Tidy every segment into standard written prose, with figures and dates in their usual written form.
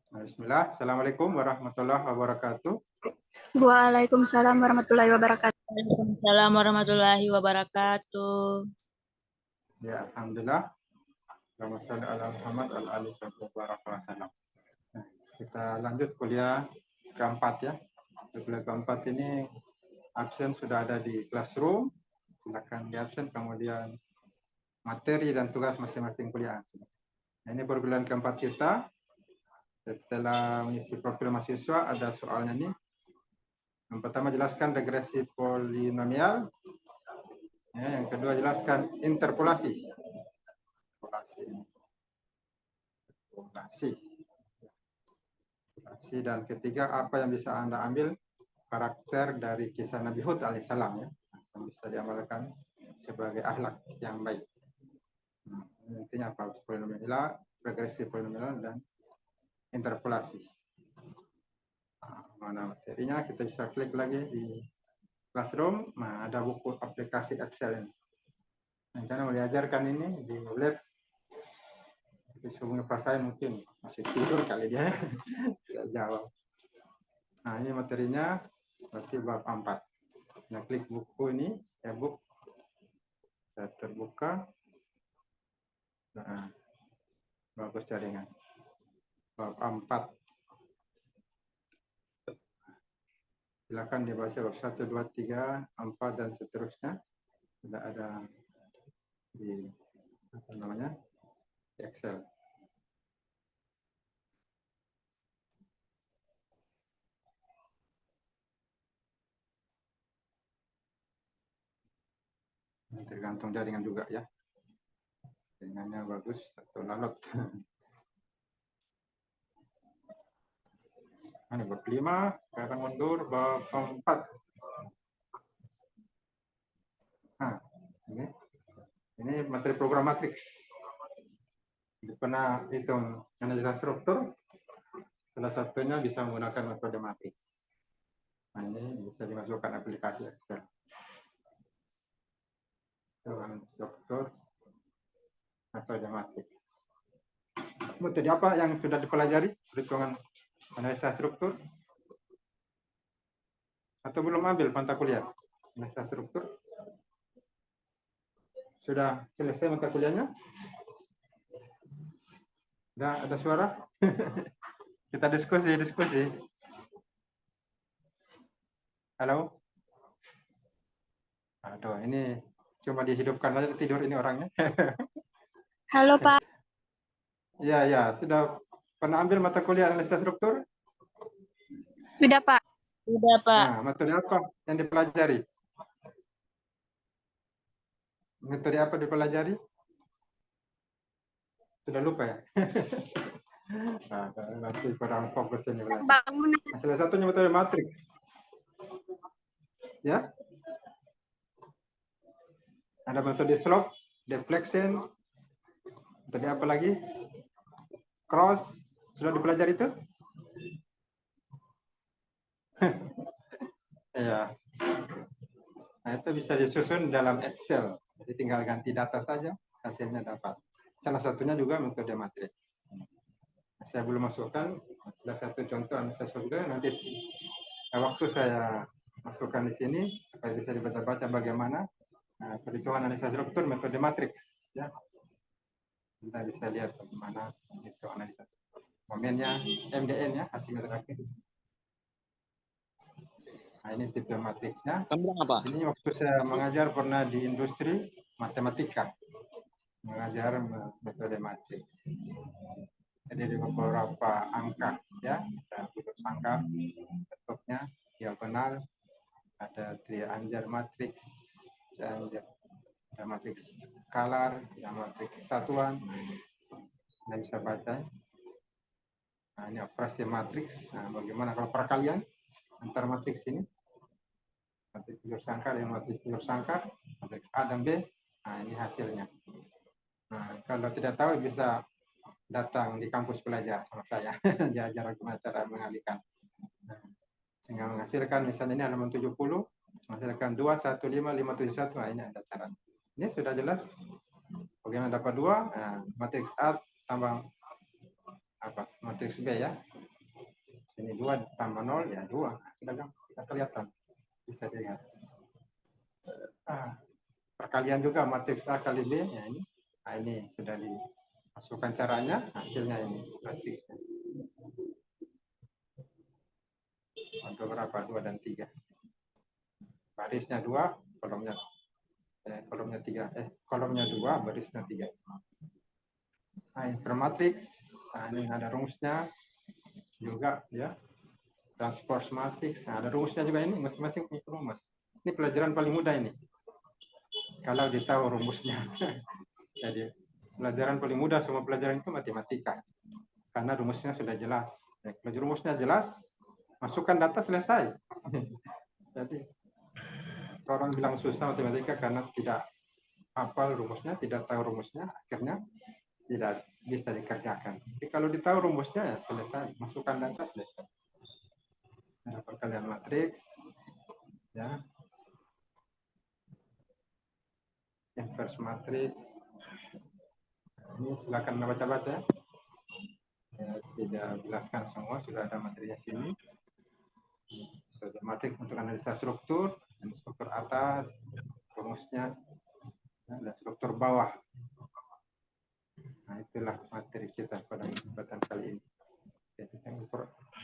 Bismillah. Assalamualaikum warahmatullahi wabarakatuh. Waalaikumsalam warahmatullahi wabarakatuh. Waalaikumsalam warahmatullahi wabarakatuh. Ya, alhamdulillah. Allahumma shalli ala Muhammad al ali wasallam. Kita lanjut kuliah keempat ya. Kuliah keempat ini absen sudah ada di classroom. Silakan di absen, kemudian materi dan tugas masing-masing kuliah. Nah, ini perkuliahan keempat kita. Setelah mengisi profil mahasiswa, ada soalnya nih. Yang pertama jelaskan regresi polinomial. Ya, yang kedua jelaskan interpolasi. Dan ketiga, apa yang bisa Anda ambil karakter dari kisah Nabi Hud alaihissalam ya, yang bisa diamalkan sebagai akhlak yang baik. Nah, intinya apa? Polinomial, regresi polinomial, dan interpolasi. Nah, mana materinya? Kita bisa klik lagi di Classroom. Nah, ada buku aplikasi Excel ini. Rencana mau diajarkan ini di lab. Tapi sebelumnya pas saya mungkin masih tidur kali dia. Tidak jawab. Nah, ini materinya berarti bab 4. Nah, klik buku ini, e-book. Saya terbuka. Nah, bagus jaringan. Bab 4. Silakan dibaca bab 1, 2, 3, 4 dan seterusnya. Sudah ada di apa namanya? Excel. Tergantung jaringan juga ya. Jaringannya bagus atau lalot. Ini bab 5, sekarang mundur bab 4. Nah, ini materi program matriks. Pernah hitung analisa struktur, salah satunya bisa menggunakan metode matriks. Nah, ini bisa dimasukkan aplikasi Excel. Struktur metode matriks. Metode apa yang sudah dipelajari? Perhitungan analisa struktur? Atau belum ambil mata kuliah analisa struktur? Sudah selesai mata kuliahnya? Sudah ada suara? Kita diskusi. Halo? Aduh, ini cuma dihidupkan aja tidur ini orangnya. Halo Pak. Ya, sudah pernah ambil mata kuliah analisa struktur? Sudah Pak. Sudah Pak. Nah, metode apa yang dipelajari? Metode apa dipelajari? Sudah lupa ya? Nah, nanti kurang fokus ini. Bangunan. Nah, salah satunya metode matriks. Ya? Ada metode slope, deflection, metode apa lagi? Cross, sudah dipelajari itu? Ya. Nah, itu bisa disusun dalam Excel. Jadi tinggal ganti data saja, hasilnya dapat. Salah satunya juga metode matriks. Saya belum masukkan, salah satu contoh analisa struktur, nanti waktu saya masukkan di sini, supaya bisa dibaca-baca bagaimana perhitungan analisa struktur metode matriks. Ya. Kita bisa lihat bagaimana itu analisa momennya, MDN ya, hasilnya terakhir. Nah, ini tipe matriksnya. Ini waktu saya mengajar pernah di industri matematika, mengajar metode matriks. Jadi ada beberapa angka ya, ada putus angka, bentuknya diagonal, ada triangle matriks, ada matriks skalar, ada matriks satuan. Anda bisa baca. Nah, ini operasi matriks. Nah, bagaimana kalau perkalian antar matriks ini? Matriks jalur sangkar dan matriks jalur sangkar, matriks A dan B. Nah, ini hasilnya. Nah, kalau tidak tahu bisa datang di kampus belajar sama saya. Diajar bagaimana cara mengalihkan. Nah, sehingga menghasilkan misalnya ini halaman 70, menghasilkan 2, 1, 5, 5, 7, 1. Nah, ini ada cara. Ini sudah jelas. Bagaimana dapat 2? Nah, matriks A tambah apa? Matriks B ya. Ini 2 tambah 0 ya 2. Sudah kelihatan. Bisa dilihat. Perkalian juga matriks A kali B ya ini. Nah, ini sudah dimasukkan caranya, hasilnya ini matriksnya. Ada berapa? 2 dan 3. Barisnya 2, kolomnya 3. Kolomnya 2, barisnya 3. Nah, informatics. Nah, ini ada rumusnya juga ya. Transport matrix. Nah, ada rumusnya juga ini, masing-masing punya rumus. Ini pelajaran paling mudah ini. Kalau ditahu rumusnya. Jadi, pelajaran paling mudah semua pelajaran itu matematika. Karena rumusnya sudah jelas. Ya, kalau rumusnya jelas, masukkan data selesai. Jadi, orang bilang susah matematika karena tidak hafal rumusnya, tidak tahu rumusnya, akhirnya tidak bisa dikerjakan. Jadi kalau ditahu rumusnya ya selesai, masukkan data selesai. Ada perkalian matriks, ya, inverse matriks. Ini silakan baca-baca. Ya, tidak jelaskan semua, sudah ada materinya sini. Sudah matriks untuk analisa struktur, dan struktur atas, rumusnya, dan struktur bawah. Nah, itulah materi kita pada kesempatan kali ini. Jadi,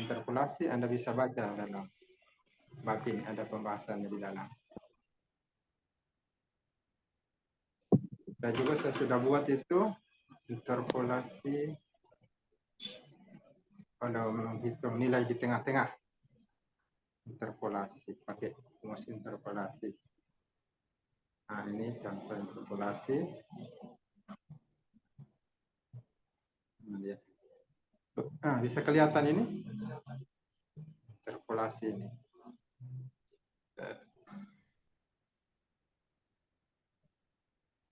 interpolasi Anda bisa baca dalam bab ini, ada pembahasannya di dalam. Dan juga saya sudah buat itu interpolasi kalau menghitung nilai di tengah-tengah. Interpolasi pakai rumus interpolasi. Nah, ini contoh interpolasi. Nah, bisa kelihatan ini interpolasi ini.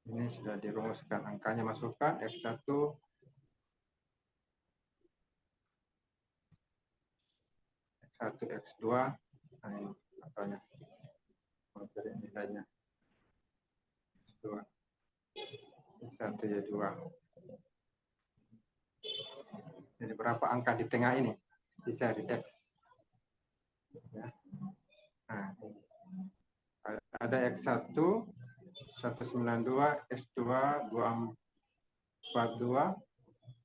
Ini sudah dirumuskan, angkanya masukkan X1 X2, nah ini angkanya, dari nilainya X2, X1 Y2. Jadi berapa angka di tengah ini dicari X. Ya. Nah, ada X1 192, X2 242,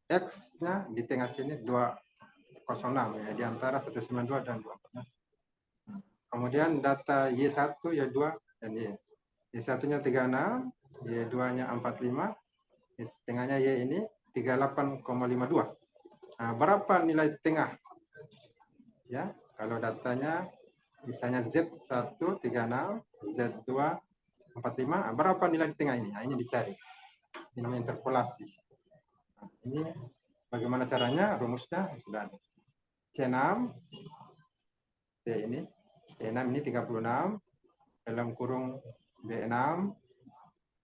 X-nya di tengah sini 206 ya, di antara 192 dan 246. Kemudian data Y1, Y2 dan Y. Y1-nya 36, Y2-nya 45, di tengahnya Y ini 38,52. Nah, berapa nilai tengah? Ya, kalau datanya misalnya Z1 36, Z2 45, berapa nilai di tengah ini? Nah, ini dicari. Ini namanya interpolasi. Nah, ini bagaimana caranya? Rumusnya sudah ada. C6, C ini, C6 ini 36, dalam kurung B6,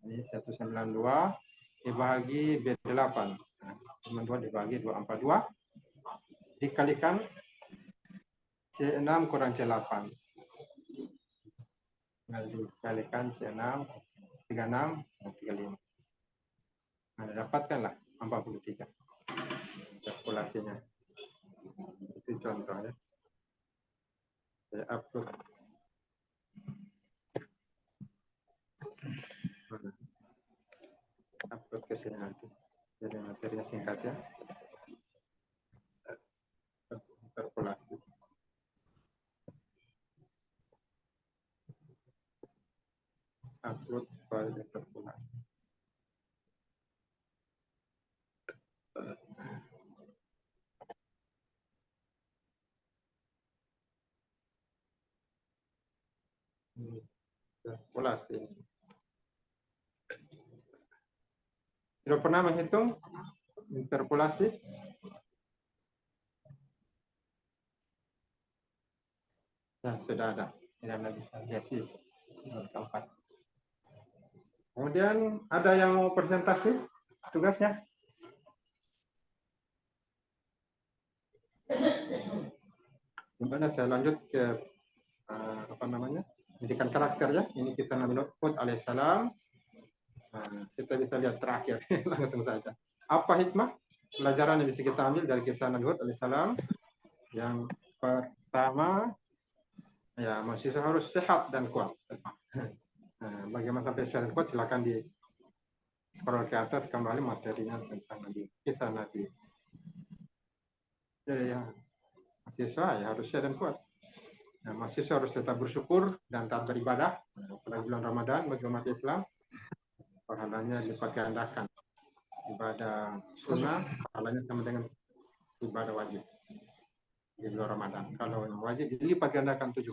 ini 192, dibagi B8. Nah, 92 dibagi 242, dikalikan C6 kurang C8. Nah, dikalikan C6, 36, 35. Nah, dapatkanlah 43. Interpolasinya. Itu contohnya. Saya upload. Upload ke sini nanti. Jadi materinya singkat ya. Interpolasi. Upload file interpolasi. Interpolasi. Sudah pernah menghitung interpolasi? Ya, sudah ada. Tidak Anda bisa lihat di tempat. Kemudian ada yang mau presentasi tugasnya? Gimana saya lanjut ke apa namanya? Pendidikan karakter ya. Ini kisah Nabi Hud alaihissalam. Kita bisa lihat terakhir langsung saja. Apa hikmah pelajaran yang bisa kita ambil dari kisah Nabi Hud alaihissalam? Yang pertama, ya mahasiswa harus sehat dan kuat. Nah, bagaimana sampai sehat dan kuat, silakan di scroll ke atas kembali materinya tentang Nabi, kisah Nabi. Jadi ya, mahasiswa ya harus sehat dan kuat. Nah, mahasiswa harus tetap bersyukur dan taat beribadah. Pada bulan Ramadan bagi umat Islam, pahalanya dilipat gandakan. Ibadah sunnah pahalanya sama dengan ibadah wajib di bulan Ramadan. Kalau yang wajib dilipat gandakan 70%.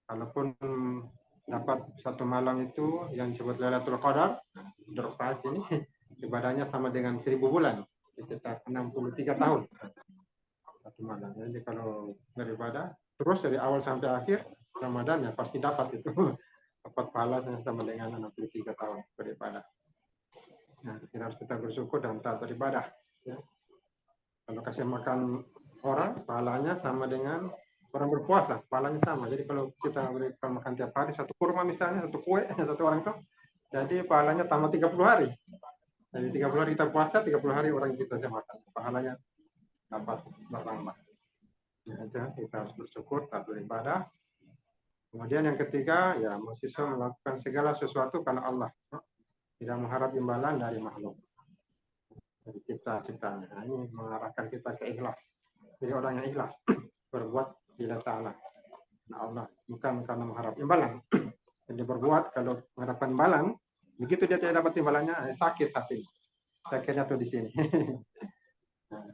Kalaupun dapat satu malam itu yang disebut Lailatul Qadar, berpas ini ibadahnya sama dengan 1000 bulan, sekitar 63 tahun satu malam. Jadi kalau beribadah terus dari awal sampai akhir Ramadan ya pasti dapat itu. Dapat pahala sama dengan 63 tahun beribadah. Nah, kita harus tetap bersyukur dan taat beribadah. Ya. Kalau kasih makan orang, pahalanya sama dengan orang berpuasa, pahalanya sama. Jadi kalau kita berikan makan tiap hari, satu kurma misalnya, satu kue, satu orang itu, jadi pahalanya tambah 30 hari. Jadi 30 hari kita puasa, 30 hari orang kita makan. Pahalanya dapat bertambah. Ya, kita harus bersyukur, taat beribadah. Kemudian yang ketiga, ya mahasiswa melakukan segala sesuatu karena Allah. Tidak mengharap imbalan dari makhluk. Dari cipta-ciptanya. Nah, ini mengarahkan kita ke ikhlas. Jadi orang yang ikhlas berbuat bila ta'ala. Nah, Allah bukan karena mengharap imbalan. Jadi berbuat kalau mengharapkan imbalan, begitu dia tidak dapat imbalannya, sakit hati. Sakitnya tuh di sini. Nah,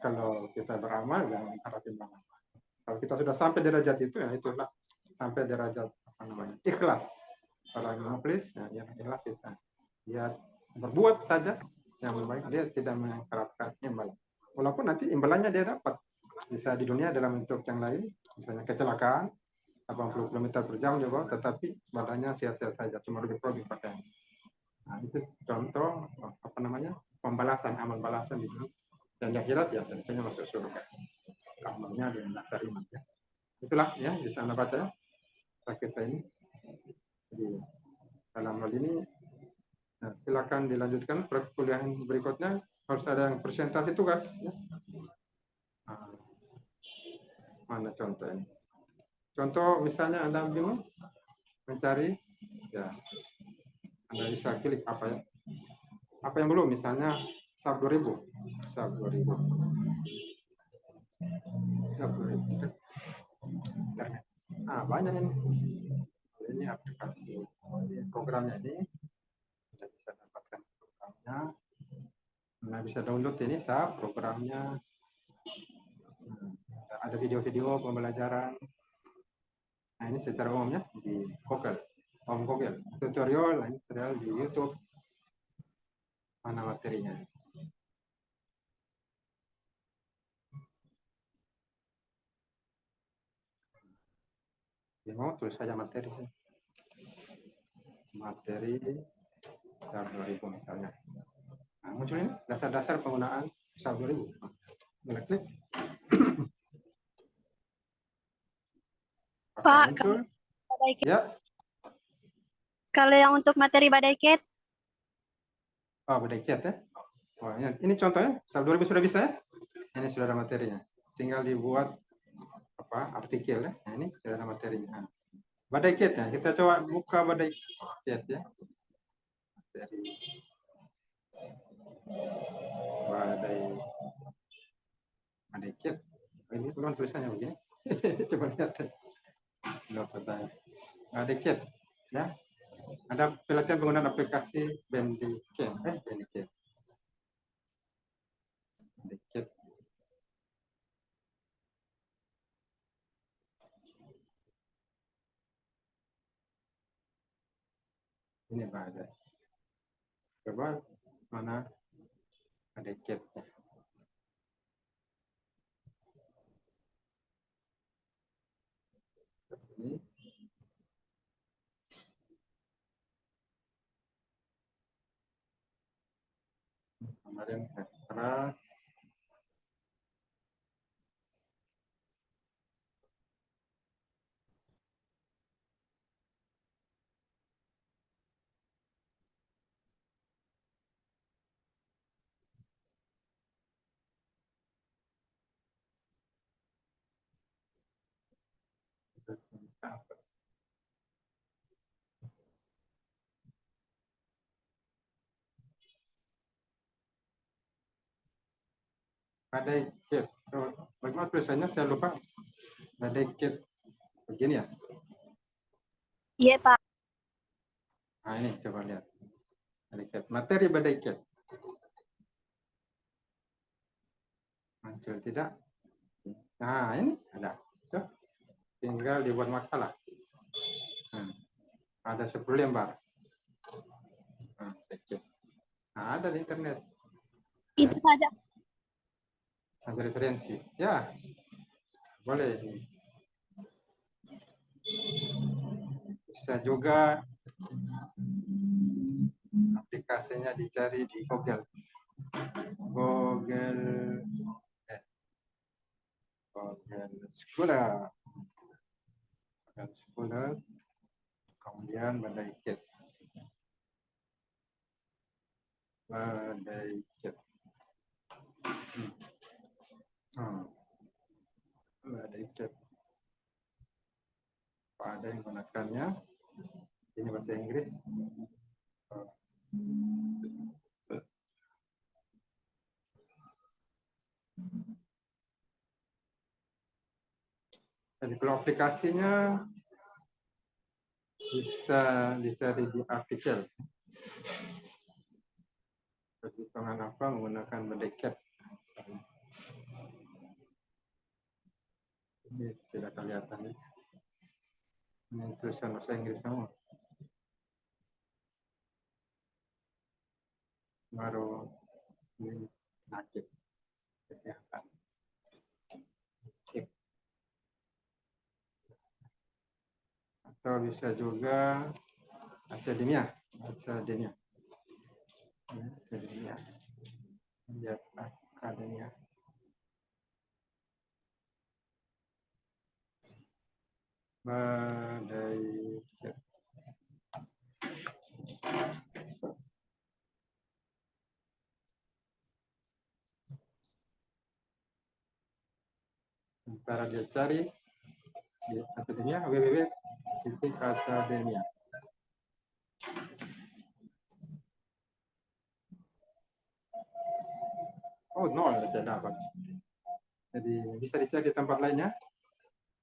kalau kita beramal jangan mengharap imbalan. Kalau kita sudah sampai derajat itu, ya itulah sampai derajat apa namanya ikhlas. Orang yang mukhlis, ya, yang ikhlas kita. Dia berbuat saja yang baik, dia tidak mengharapkan imbalan. Walaupun nanti imbalannya dia dapat. Bisa di dunia dalam bentuk yang lain, misalnya kecelakaan, 80 km per jam juga, tetapi badannya sehat-sehat saja, cuma lebih pakaian. Nah, itu contoh apa namanya pembalasan, amal balasan di dunia. Dan di akhirat ya tentunya masuk surga. Amalnya dengan dasar iman. Ya. Itulah ya bisa Anda baca ya. Kisah ini. Jadi, dalam hal ini nah, silakan dilanjutkan perkuliahan berikutnya harus ada yang presentasi tugas. Ya. Nah, mana contoh ini? Contoh misalnya Anda bingung mencari, ya Anda bisa klik apa ya? Apa yang belum? Misalnya SAP 2000, SAP 2000, SAP 2000. Nah, banyak ini. Ini aplikasi programnya ini. Anda bisa dapatkan programnya. Anda bisa download ini SAP programnya. Ada video-video pembelajaran. Nah, ini secara umumnya di Google. Google. Tutorial di YouTube. Mana materinya? Ya, mau tulis saja materi. Materi SAP 2000 misalnya. Nah, muncul ini dasar-dasar penggunaan SAP 2000. Boleh klik. Pak, muncul. Ya. Kalau yang untuk materi badai cat? Oh, badai cat ya. Oh, ini contohnya SAP 2000 sudah bisa ya. Ini sudah ada materinya. Tinggal dibuat apa artikel ya. Nah, ini sudah ada materinya. Nah, badai cat ya. Kita coba buka badai cat ya. Materi. Badai cat. Ini bukan tulisannya begini. Coba lihat. Badai cat ya. Ada pelatihan penggunaan aplikasi Bandicam. Bandicam. Bandicam. Ini badai. Coba mana badai cat. Ini. Kemarin keras. Badai cat. Bagaimana tulisannya? Saya lupa. Badai cat. Begini ya? Iya, Pak. Nah, ini coba lihat. Badai cat. Materi badai cat. Muncul tidak? Nah, ini ada. Tuh. Tinggal dibuat makalah. Ada 10 lembar. Nah, ada di internet. Itu saja. Ada referensi. Ya, boleh. Bisa juga aplikasinya dicari di Google. Google Scholar. Google Scholar. Kemudian badai cat. Badai cat. Badai cat. Ada yang menggunakannya. Ini bahasa Inggris. Jadi kalau aplikasinya bisa dicari di artikel. Perhitungan apa menggunakan badai cat. Ini tidak kelihatan ya. Ini tulisan bahasa Inggris semua. Baru ini penyakit kesehatan. Atau bisa juga akademia. Lihat akademia. Badai cat. Cara dia cari di akademia www.akademia. Oh, nol tidak dapat. Jadi bisa dicari di tempat lainnya.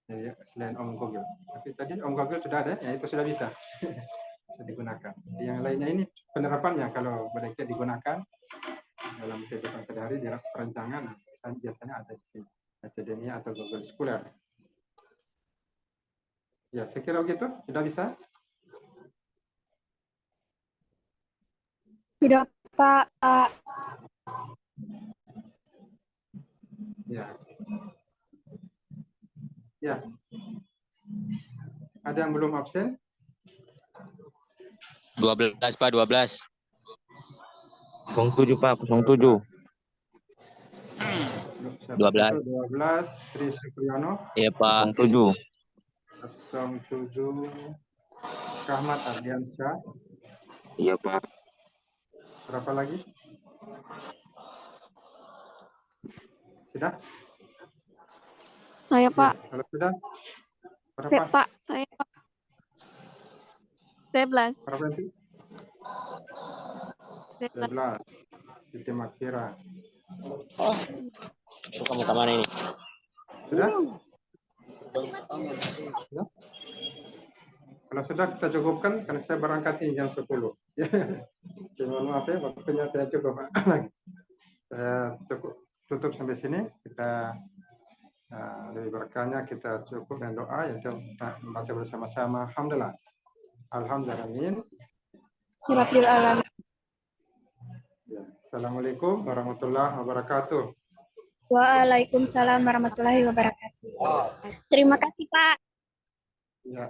Jadi, selain Om Google. Tapi tadi Om Google sudah ada, ya itu sudah bisa. Bisa digunakan. Yang lainnya ini penerapannya kalau badai cat digunakan dalam kehidupan sehari-hari di perencanaan biasanya ada di sini. Akademia atau Google Scholar. Ya, saya kira begitu. Sudah bisa? Sudah, Pak. Ya. Ya. Ada yang belum absen? 12 Pak, 12. 07 Pak, 07. 12. Sri Supriyono. Iya Pak. 07. 07. Rahmat Ardiansyah. Iya Pak. Berapa lagi? Sudah? Saya Pak. Ya, kalau sudah, berapa? Pak, saya Pak. 11. Berapa nanti? 11. Siti Makfira. Kamu kemana ini? Sudah? Sudah? Kalau sudah kita cukupkan, karena saya berangkat ini jam 10. Mohon maaf ya, waktunya saya cukup lagi. Saya tutup sampai sini. Kita lebih berkahnya kita cukup dengan doa, yaitu membaca bersama-sama. Alhamdulillah. Alhamdulillah. Rabbil alamin. Ya. Assalamualaikum warahmatullahi wabarakatuh. Waalaikumsalam warahmatullahi wabarakatuh. Terima kasih, Pak. Ya.